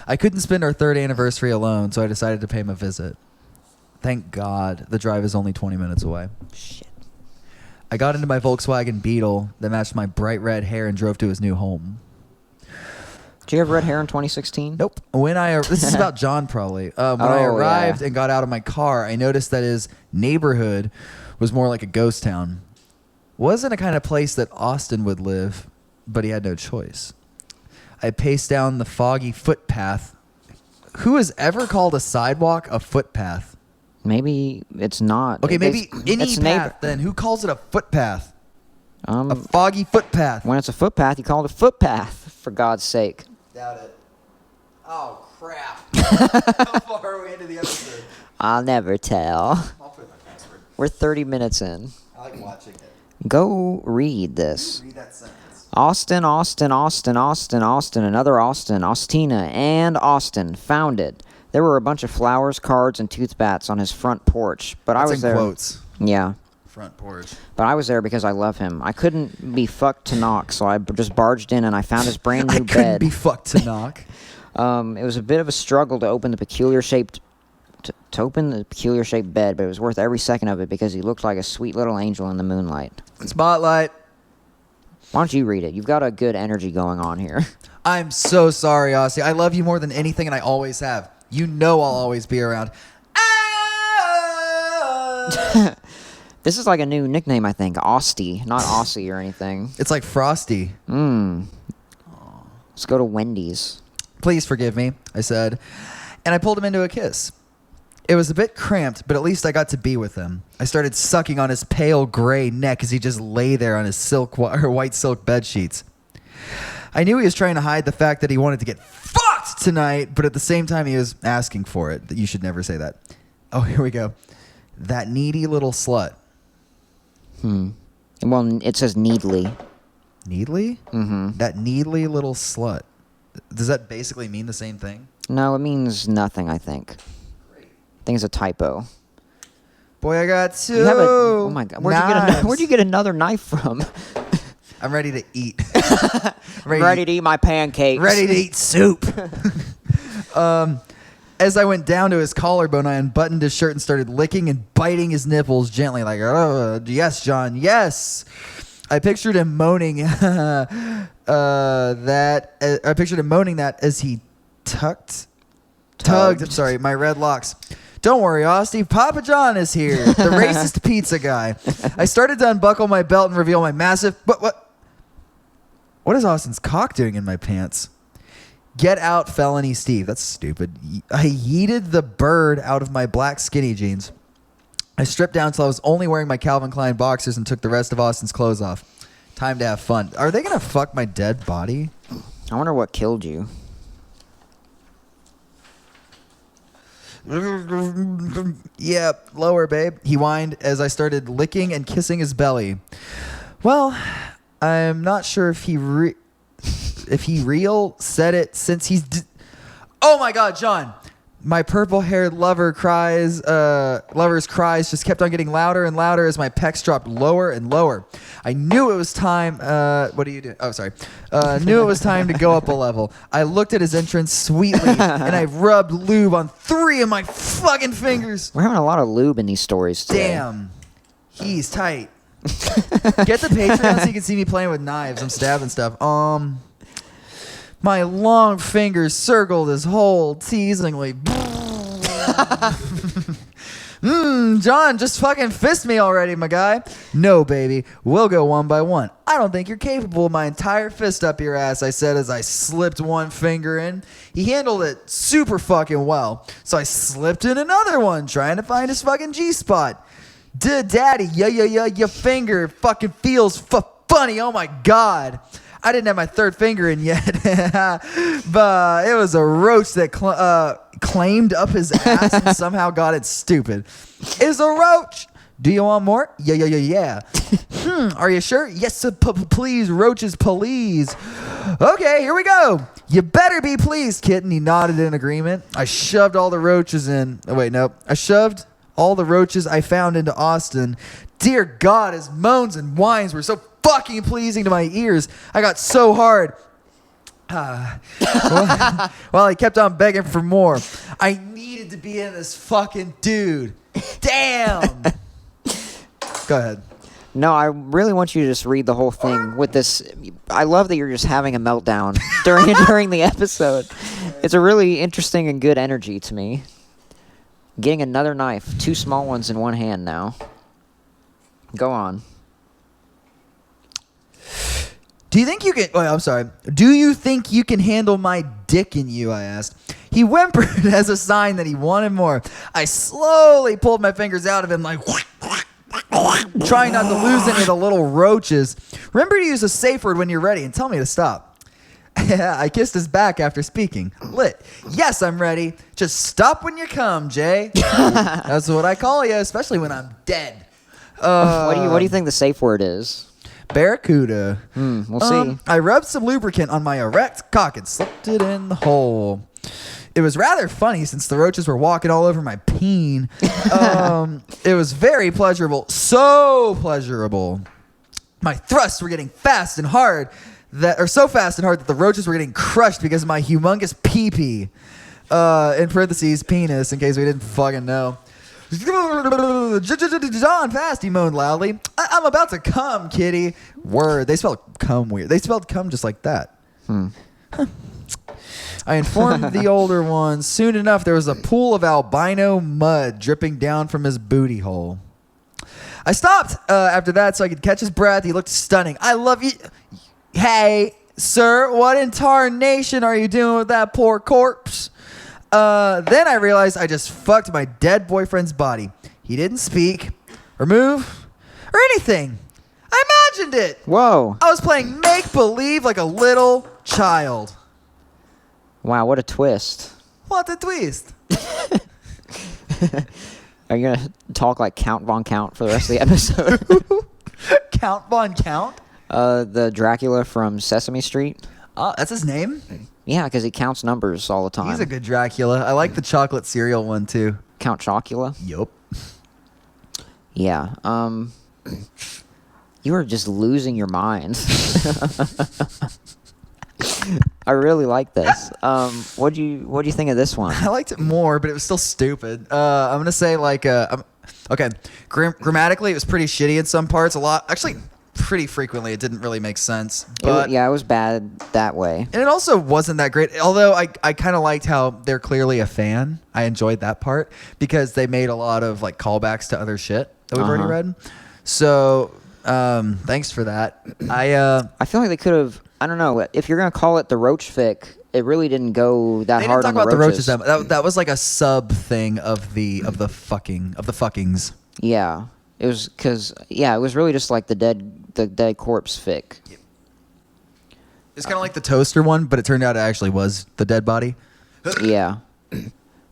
I couldn't spend our 3rd anniversary alone, so I decided to pay him a visit. Thank God the drive is only 20 minutes away. Shit. I got into my Volkswagen Beetle that matched my bright red hair and drove to his new home. Did you have red hair in 2016? Nope. This is about John probably. When I arrived and got out of my car, I noticed that his neighborhood was more like a ghost town. Wasn't a kind of place that Austin would live, but he had no choice. I paced down the foggy footpath. Who has ever called a sidewalk a footpath? Maybe it's not. Okay, maybe any it's path then. Who calls it a footpath? A Um, foggy footpath. when it's a footpath, you call it a footpath, for God's sake. Doubt it. Oh, crap. How far are we into the episode? I'll never tell. I'll put my password. We're 30 minutes in. I like watching it. Go read this. Read that sentence. Austin, another Austin, Austina, and Austin founded. There were a bunch of flowers, cards, and tooth bats on his front porch, but I That's was in there. quotes. Yeah, Front porch. but I was there because I love him. I couldn't be fucked to knock, so I just barged in and I found his brand new I couldn't bed. be fucked to knock. It was a bit of a struggle to open the peculiar shaped bed, but it was worth every second of it because he looked like a sweet little angel in the moonlight. Spotlight. Why don't you read it? You've got a good energy going on here. I'm so sorry, Awssie. I love you more than anything, and I always have. You know I'll always be around. Ah! This is like a new nickname, I think. Awssie, not Awssie or anything. It's like Frosty. Let's go to Wendy's. Please forgive me, I said, and I pulled him into a kiss. It was a bit cramped, but at least I got to be with him. I started sucking on his pale gray neck as he just lay there on his white silk bed sheets. I knew he was trying to hide the fact that he wanted to get fucked tonight, but at the same time he was asking for it. You should never say that. Oh, here we go. That needy little slut. Well, it says needly. Needly? Mm-hmm. That needly little slut. Does that basically mean the same thing? No, it means nothing, I think. I think it's a typo. Boy, I got two. You have oh my God. Where'd you get another knife from? I'm ready to eat. Ready to eat my pancakes. Ready to eat soup. As I went down to his collarbone, I unbuttoned his shirt and started licking and biting his nipples gently, like, oh, yes, John, yes. I pictured him moaning I pictured him moaning that as he tugged my red locks. Don't worry, Awssie. Papa John is here, the racist pizza guy. I started to unbuckle my belt and reveal my massive... What is Austin's cock doing in my pants? Get out, felony Steve. That's stupid. I yeeted the bird out of my black skinny jeans. I stripped down till I was only wearing my Calvin Klein boxers and took the rest of Austin's clothes off. Time to have fun. Are they going to fuck my dead body? I wonder what killed you. Yeah, lower, babe. He whined as I started licking and kissing his belly. Well, I'm not sure if he real said it since he's... Oh my God, John. My purple-haired lover's cries just kept on getting louder and louder as my pecs dropped lower and lower. I knew it was time... what are you doing? Oh, sorry. Knew it was time to go up a level. I looked at his entrance sweetly, and I rubbed lube on 3 of my fucking fingers. We're having a lot of lube in these stories today. Damn. He's tight. Get the Patreon so you can see me playing with knives. I'm stabbing stuff. My long fingers circled his hole teasingly. John, just fucking fist me already, my guy. No, baby. We'll go one by one. I don't think you're capable of my entire fist up your ass, I said as I slipped one finger in. He handled it super fucking well. So I slipped in another one, trying to find his fucking G-spot. Daddy, your finger fucking feels funny. Oh my God. I didn't have my third finger in yet, but it was a roach that claimed up his ass and somehow got it stupid. It's a roach. Do you want more? Yeah. Are you sure? Yes, please, roaches, please. Okay, here we go. You better be pleased, kitten. He nodded in agreement. I shoved all the roaches in. Oh, wait, nope. I shoved all the roaches I found into Austin. Dear God, his moans and whines were so fucking pleasing to my ears. I got so hard. Well, he kept on begging for more. I needed to be in this fucking dude. Damn. Go ahead. No, I really want you to just read the whole thing with this. I love that you're just having a meltdown during the episode. It's a really interesting and good energy to me. Getting another knife. 2 small ones in one hand now. Go on. Do you think you can... I'm sorry. Do you think you can handle my dick in you, I asked. He whimpered as a sign that he wanted more. I slowly pulled my fingers out of him like... trying not to lose any of the little roaches. Remember to use a safe word when you're ready and tell me to stop. I kissed his back after speaking. Lit. Yes, I'm ready. Just stop when you come, Jay. That's what I call you, especially when I'm dead. What do you think the safe word is? Barracuda. We'll see. I rubbed some lubricant on my erect cock and slipped it in the hole. It was rather funny since the roaches were walking all over my peen. It was very pleasurable. So pleasurable. My thrusts were getting fast and hard. So fast and hard that the roaches were getting crushed because of my humongous pee-pee. In parentheses, penis, in case we didn't fucking know. John, fast, he moaned loudly. I'm about to come, kitty. Word. They spelled cum weird. They spelled cum just like that. I informed the older ones. Soon enough, there was a pool of albino mud dripping down from his booty hole. I stopped after that so I could catch his breath. He looked stunning. I love you. Hey, sir, what in tarnation are you doing with that poor corpse? Then I realized I just fucked my dead boyfriend's body. He didn't speak or move or anything. I imagined it. Whoa. I was playing make-believe like a little child. Wow, what a twist. What a twist. Are you going to talk like Count Von Count for the rest of the episode? Count Von Count? The Dracula from Sesame Street. Oh, that's his name? Yeah, because he counts numbers all the time. He's a good Dracula. I like the chocolate cereal one, too. Count Chocula? Yup. Yeah. You are just losing your mind. I really like this. What'd you think of this one? I liked it more, but it was still stupid. I'm gonna say okay. Grammatically, it was pretty shitty in some parts. Actually, pretty frequently, it didn't really make sense. But It was bad that way. and it also wasn't that great. Although I kind of liked how they're clearly a fan. I enjoyed that part because they made a lot of like callbacks to other shit that we've already read. So thanks for that. I feel like they could have. I don't know. If you're gonna call it the Roach fic, it really didn't go that They hard didn't on talk the about roaches. the roaches. That was like a sub thing of the fuckings. Yeah, it was it was really just like the dead corpse fic. It's kind of like the toaster one, but it turned out it actually was the dead body. Yeah,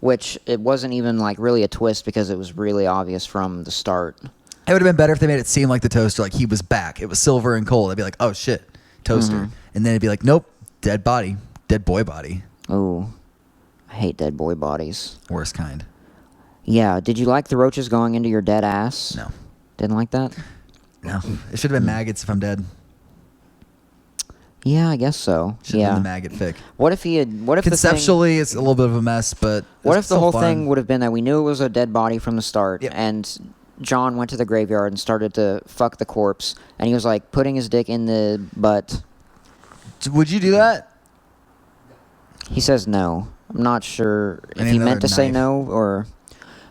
which it wasn't even like really a twist because it was really obvious from the start. It would have been better if they made it seem like the toaster, like he was back. It was silver and cold. I'd be like, oh shit, toaster. And then it'd be like, nope, dead body, dead boy body. Ooh, I hate dead boy bodies. Worst kind. Yeah, did you like the roaches going into your dead ass? No. Didn't like that? No. It should have been maggots if I'm dead. Yeah, I guess so. Should have Yeah. been the maggot fic. What if he had? What if Conceptually, it's a little bit of a mess, but What it's if the still whole fun. thing would have been that we knew it was a dead body from the start, Yep. and John went to the graveyard and started to fuck the corpse, and he was like putting his dick in the butt. Would you do that? He says no. I'm not sure I if need he meant another to say knife. no or,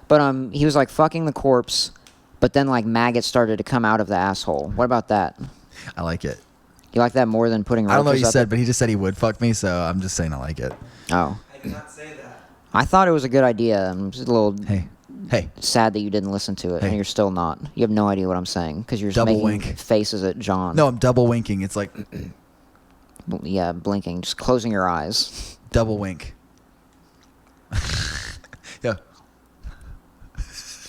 but he was like fucking the corpse, but then like maggots started to come out of the asshole. What about that? I like it. You like that more than putting roaches I don't know what you up said, it? but he just said he would fuck me, so I'm just saying I like it. Oh, I did not say that. I thought it was a good idea. I'm just a little Hey. sad that you didn't listen to it, Hey. and you're still not. You have no idea what I'm saying because you're just Double making wink. faces at John. No, I'm double winking. It's like Yeah, blinking, just closing your eyes. double wink. Yeah.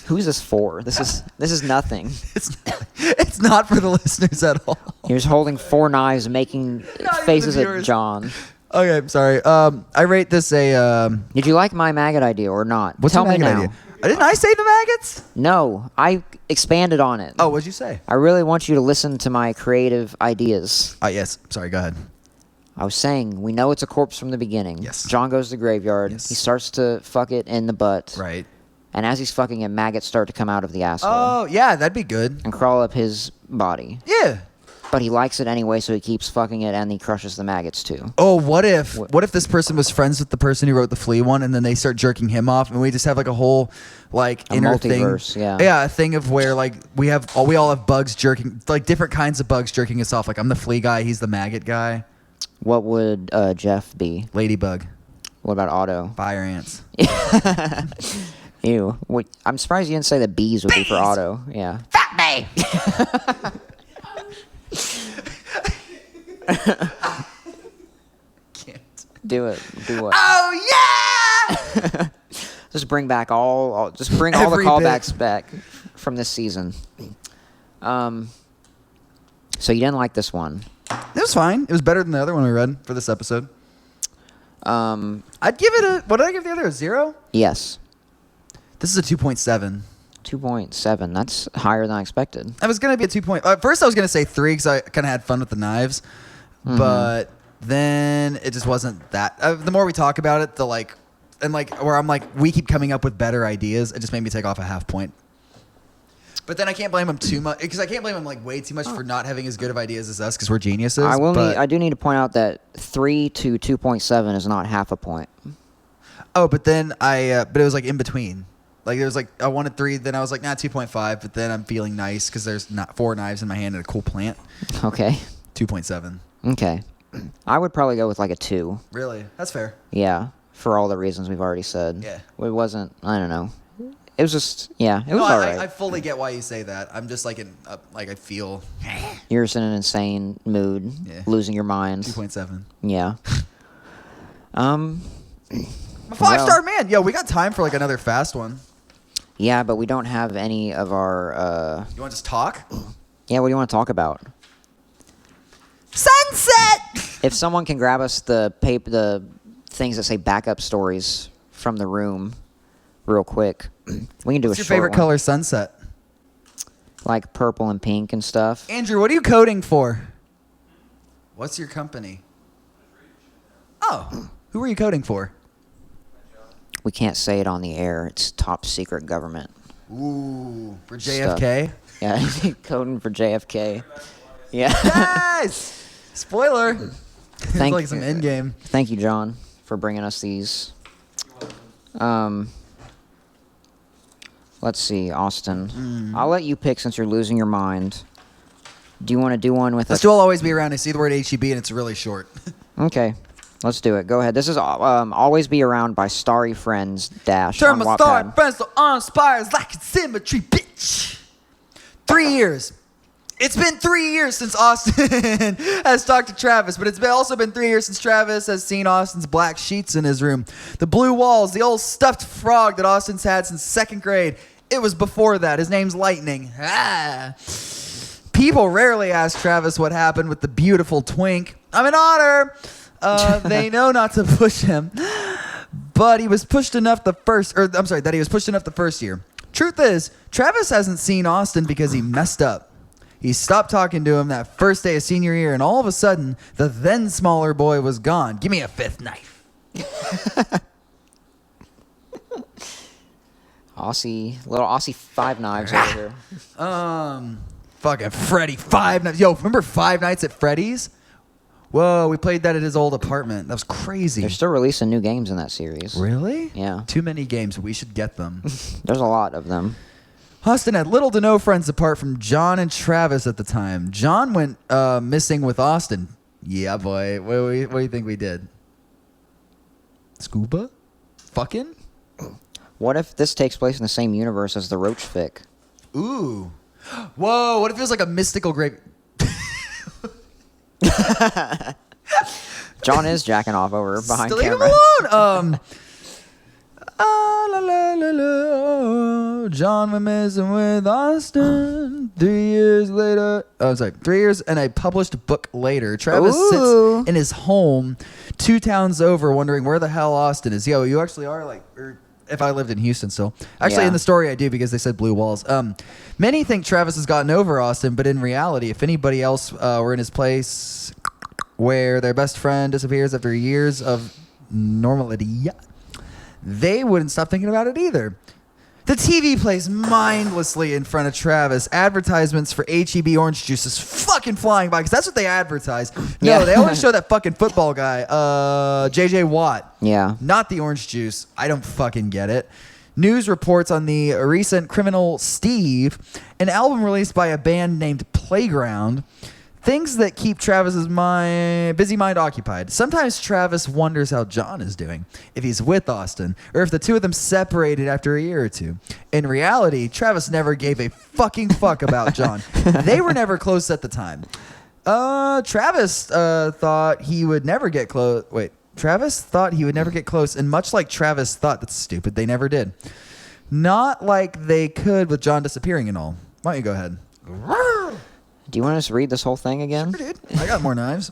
Who's this for? This is nothing. It's not for the listeners at all. You're just holding 4 knives, making even faces the at viewers. John. Okay, I'm sorry. I rate this a. Did you like my maggot idea or not? What's Tell your me maggot now. idea? Didn't I say the maggots? No, I expanded on it. Oh, what'd you say? I really want you to listen to my creative ideas. Yes. Sorry. Go ahead. I was saying, we know it's a corpse from the beginning. Yes. John goes to the graveyard. Yes. He starts to fuck it in the butt. Right. And as he's fucking it, maggots start to come out of the asshole Oh, yeah, that'd be good. and crawl up his body. Yeah. But he likes it anyway, so he keeps fucking it, and he crushes the maggots too. Oh, what if this person was friends with the person who wrote the flea one, and then they start jerking him off, and we just have like a whole like A inner multiverse, thing. yeah. Yeah, a thing of where like we all have bugs jerking, like different kinds of bugs jerking us off. Like I'm the flea guy, he's the maggot guy. What would Jeff be? Ladybug, What about Otto? fire ants. Ew. Wait, I'm surprised you didn't say the bees would be for Otto. Yeah. Fat me. Can't. Do it. Do it. Oh yeah! Just bring back all just bring all the Every bit. callbacks back from this season. So you didn't like this one. It was fine. It was better than the other one we read for this episode. I'd give it a. What did I give the other? A 0? Yes. This is a 2.7. 2.7. That's higher than I expected. I was gonna be a 2 point. First, I was gonna say 3 because I kind of had fun with the knives, but then it just wasn't that. The more we talk about it, the like and like where I'm like, we keep coming up with better ideas. It just made me take off a half point. But then I can't blame him too much because I can't blame him like way too much for not having as good of ideas as us because we're geniuses. I do need to point out that 3 to 2.7 is not half a point. Oh, but then but it was like in between. Like there was like I wanted 3, then I was like 2.5. But then I'm feeling nice because there's not 4 knives in my hand and a cool plant. Okay. 2.7. Okay. I would probably go with like a 2. Really? That's fair. Yeah, for all the reasons we've already said. Yeah. It wasn't. I don't know. It was just. Yeah. It was No, alright. I fully get why you say that. I'm just like like I feel. You're just in an insane mood, Yeah. losing your mind. 2.7. Yeah. I'm a 5-star man. Yo, we got time for like another fast one. Yeah, but we don't have any of our. You want to just talk? Yeah, what do you want to talk about? Sunset. If someone can grab us the things that say backup stories from the room, real quick, we can do What's a your short favorite one. color? Sunset. Like purple and pink and stuff. Andrew, what are you coding for? What's your company? Oh, who are you coding for? We can't say it on the air. It's top secret government. Ooh, for Stuff. JFK. Yeah, coding for JFK. Yeah. Yes. Spoiler. Thank like some end game. Thank you, John, for bringing us these. Let's see, Austin. I'll let you pick since you're losing your mind. Do you want to do one with Let's do I'll always be around. I see the word HEB and it's really short. Okay, let's do it. Go ahead. This is Always Be Around by Starry Friends Dash Turn on my Wattpad. star friends to uninspires like it's symmetry, bitch. 3 years. It's been 3 years since Austin has talked to Travis, but it's also been 3 years since Travis has seen Austin's black sheets in his room. The blue walls, the old stuffed frog that Austin's had since 2nd grade. It was before that. His name's Lightning. Ah. People rarely ask Travis what happened with the beautiful twink. I'm an otter. They know not to push him, but he was pushed enough that he was pushed enough the first year. Truth is, Travis hasn't seen Austin because he messed up. He stopped talking to him that first day of senior year, and all of a sudden, the then smaller boy was gone. Give me a 5th knife. Little Aussie 5 knives over here. Fucking Freddy 5 Nights. Yo, remember 5 Nights at Freddy's? Whoa, we played that at his old apartment. That was crazy. They're still releasing new games in that series. Really? Yeah. Too many games. We should get them. There's a lot of them. Austin had little to no friends apart from John and Travis at the time. John went missing with Austin. Yeah, boy. What do you think we did? Scuba? Fucking? What if this takes place in the same universe as the Roach fic? Ooh. Whoa, what if it was like a mystical grape? John is jacking off over behind Still leave him camera. alone. La, la, la, la. John went missing with Austin. 3 years later. Oh, sorry. 3 years and a published book later. Travis Ooh. sits in his home 2 towns over wondering where the hell Austin is. Yo, you actually are like... if I lived in Houston still. Actually, Yeah. in the story I do because they said blue walls. Many think Travis has gotten over Austin, but in reality, if anybody else were in his place where their best friend disappears after years of normality, they wouldn't stop thinking about it either. The TV plays mindlessly in front of Travis. Advertisements for HEB orange juice is fucking flying by because that's what they advertise. No, Yeah. they always show that fucking football guy, JJ Watt. Yeah. Not the orange juice. I don't fucking get it. News reports on the recent Criminal Steve, an album released by a band named Playground. Things that keep Travis's busy mind occupied. Sometimes Travis wonders how John is doing, if he's with Austin, or if the two of them separated after a year or two. In reality, Travis never gave a fucking fuck about John. They were never close at the time. Travis thought he would never get close. Wait, Travis thought he would never get close, and much like Travis thought, that's stupid, they never did. Not like they could with John disappearing and all. Why don't you go ahead? Do you want us to read this whole thing again? Sure, dude. I got more knives.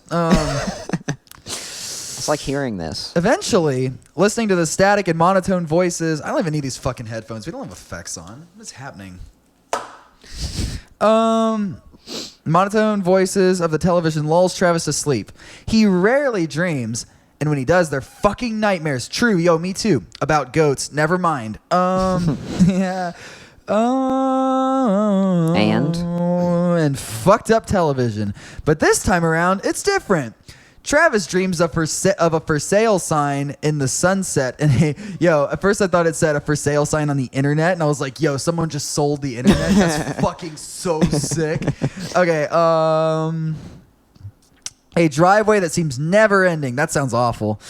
It's like hearing this. Eventually, listening to the static and monotone voices. I don't even need these fucking headphones. We don't have effects on. What's happening? Monotone voices of the television lulls Travis to sleep. He rarely dreams, And when he does, they're fucking nightmares. True, yo, me too. About goats. Never mind. Yeah. And fucked up television. But this time around, it's different. Travis dreams of a for sale sign in the sunset. And at first I thought it said a for sale sign on the internet. And I was like, yo, someone just sold the internet. That's fucking so sick. Okay, a driveway that seems never ending. That sounds awful.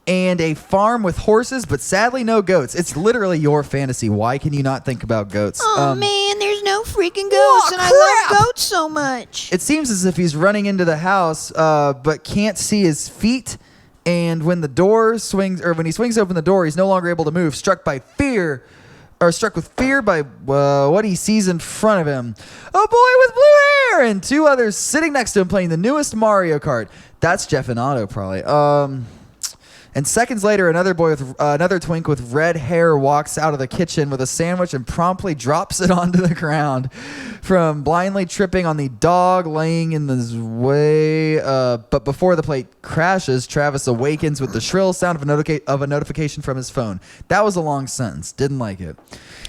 And a farm with horses, but sadly no goats. It's literally your fantasy. Why can you not think about goats? Oh, man, there's no freaking goats, and I love goats so much. It seems as if he's running into the house, but can't see his feet. And when the door swings, or when he swings open the door, he's no longer able to move, struck with fear by what he sees in front of him. A boy with blue hair and two others sitting next to him playing the newest Mario Kart. That's Jeff and Otto, probably. And seconds later, another twink with red hair walks out of the kitchen with a sandwich and promptly drops it onto the ground from blindly tripping on the dog laying in his way. But before the plate crashes, Travis awakens with the shrill sound of a notification from his phone. That was a long sentence. Didn't like it.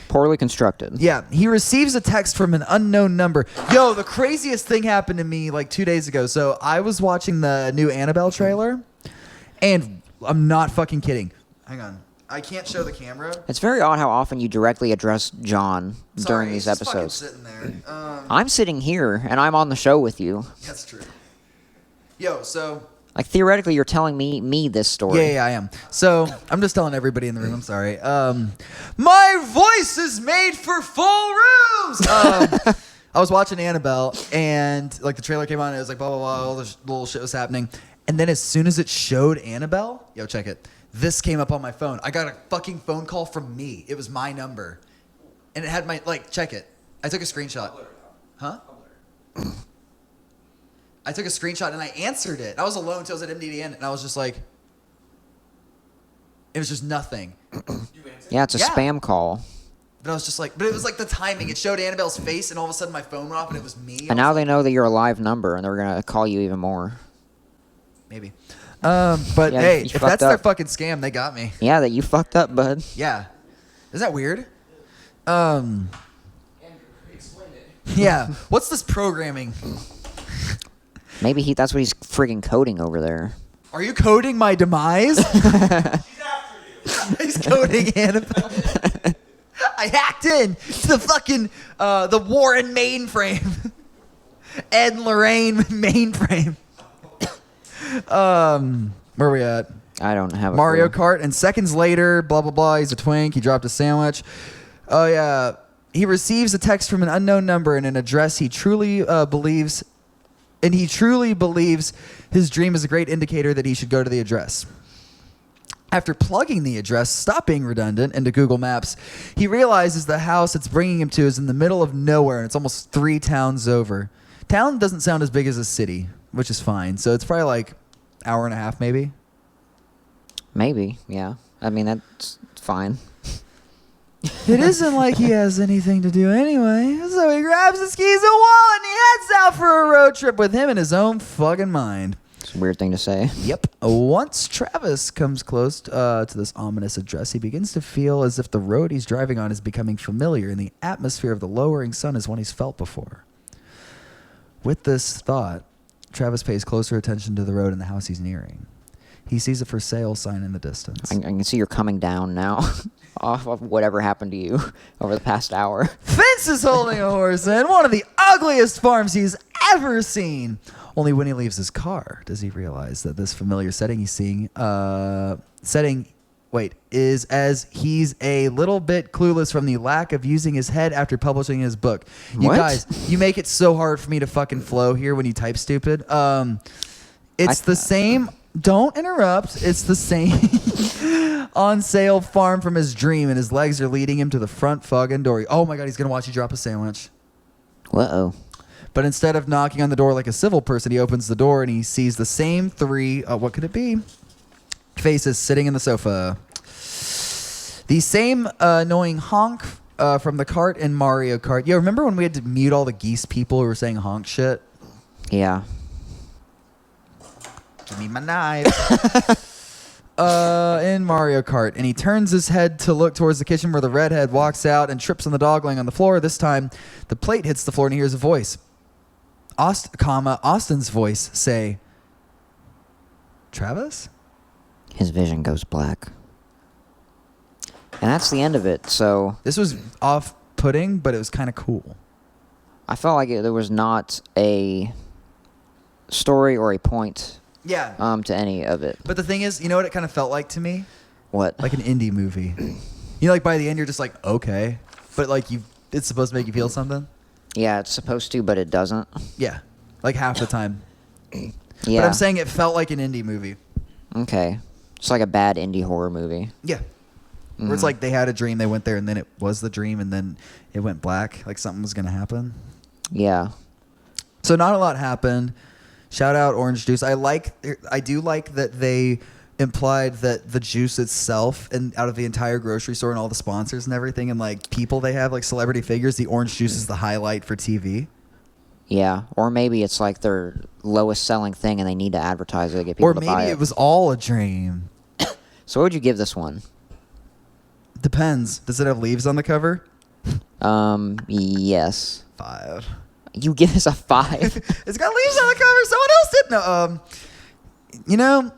Poorly constructed. Yeah, he receives a text from an unknown number. Yo, the craziest thing happened to me like 2 days ago. So I was watching the new Annabelle trailer, and I'm not fucking kidding. Hang on. I can't show the camera. It's very odd how often you directly address John during these he's just episodes. fucking sitting there. I'm sitting here, and I'm on the show with you. That's true. Yo, so... Like, theoretically, you're telling me this story. Yeah, I am. So, I'm just telling everybody in the room, I'm sorry. My voice is made for full rooms! I was watching Annabelle, and, like, the trailer came on, and it was like, blah, blah, blah, all this little shit was happening. And then as soon as it showed Annabelle, yo, check it. This came up on my phone. I got a fucking phone call from me. It was my number. And it had my, check it. I took a screenshot. Huh? I took a screenshot and I answered it. I was alone until I was at MDDN, and I was just like, it was just nothing. Yeah, it's a spam call. But I was just like, but it was like the timing. It showed Annabelle's face, and all of a sudden my phone went off, and it was me. And now they know that you're a live number, and they're going to call you even more. Maybe. But Yeah, hey, you if that's their up. fucking scam, they got me. Yeah, that you fucked up, bud. Yeah. Isn't that weird? Yeah. What's this programming? Maybe that's what he's friggin' coding over there. Are you coding my demise? She's after you. He's coding Annabelle. I hacked in to the fucking the Warren mainframe. Ed and Lorraine mainframe. Where are we at? I don't have a Mario clue. Kart, and seconds later, blah, blah, blah, he's a twink, he dropped a sandwich. Oh, yeah. He receives a text from an unknown number and an address he truly believes, and he truly believes his dream is a great indicator that he should go to the address. After plugging the address, stop being redundant, into Google Maps, he realizes the house it's bringing him to is in the middle of nowhere, and it's almost 3 towns over. Town doesn't sound as big as a city, which is fine. So it's probably like hour and a half, maybe. Maybe, yeah. I mean, that's fine. It isn't like he has anything to do anyway. So he grabs his skis and wallet and he heads out for a road trip with him in his own fucking mind. It's a weird thing to say. Yep. Once Travis comes close to this ominous address, he begins to feel as if the road he's driving on is becoming familiar, and the atmosphere of the lowering sun is one he's felt before. With this thought, Travis pays closer attention to the road and the house he's nearing. He sees a for sale sign in the distance. I can see you're coming down now off of whatever happened to you over the past hour. Fence is holding a horse in one of the ugliest farms he's ever seen. Only when he leaves his car does he realize that this familiar setting he's seeing, is as he's a little bit clueless from the lack of using his head after publishing his book. You What? guys, you make it so hard for me to fucking flow here when you type stupid. It's the same. Don't interrupt. It's the same on sale farm from his dream, and his legs are leading him to the front fucking door. Oh my God, he's going to watch you drop a sandwich. Uh-oh. But instead of knocking on the door like a civil person, he opens the door and he sees the same 3, what could it be? Faces sitting in the sofa. The same annoying honk from the cart in Mario Kart. Yo, remember when we had to mute all the geese people who were saying honk shit? Yeah. Give me my knife. in Mario Kart, and he turns his head to look towards the kitchen where the redhead walks out and trips on the dog laying on the floor. This time, the plate hits the floor and he hears a voice. Austin's voice say, Travis? His vision goes black. And that's the end of it, so... This was off-putting, but it was kind of cool. I felt like there was not a story or a point Yeah. to any of it. But the thing is, you know what it kind of felt like to me? What? Like an indie movie. You know, like by the end, you're just like, okay. But like it's supposed to make you feel something? Yeah, it's supposed to, but it doesn't. Yeah. Like half the time. Yeah. But I'm saying it felt like an indie movie. Okay. It's like a bad indie horror movie. Yeah. Where it's like they had a dream, they went there, and then it was the dream, and then it went black. Like something was going to happen. Yeah. So not a lot happened. Shout out Orange Juice. I do like that they implied that the juice itself, and out of the entire grocery store and all the sponsors and everything, and like people they have, like celebrity figures, the orange juice is the highlight for TV. Yeah. Or maybe it's like their lowest selling thing and they need to advertise it to get people to buy it. Or maybe it was all a dream. So what would you give this one? Depends. Does it have leaves on the cover? Yes. 5. You give this a 5? It's got leaves on the cover. Someone else did. No. You know,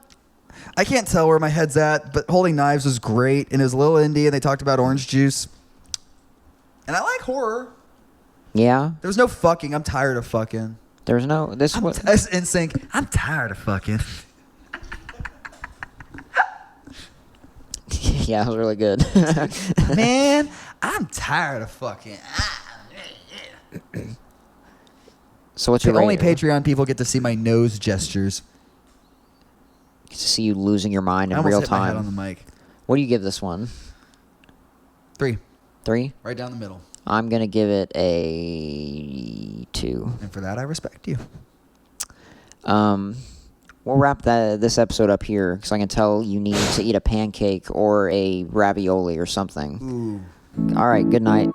I can't tell where my head's at, but Holding Knives was great, and it was a little indie, and they talked about orange juice. And I like horror. Yeah. There was no fucking. I'm tired of fucking. There's no... This I'm was... in sync. I'm tired of fucking. Yeah, it was really good. Man, I'm tired of fucking. So what's your Only rating? Patreon people get to see my nose gestures. Get to see you losing your mind I in almost real hit my head time. on the mic. What do you give this one? 3. 3? Right down the middle. I'm going to give it a 2. And for that, I respect you. We'll wrap this episode up here because I can tell you need to eat a pancake or a ravioli or something. Ooh. All right, good night.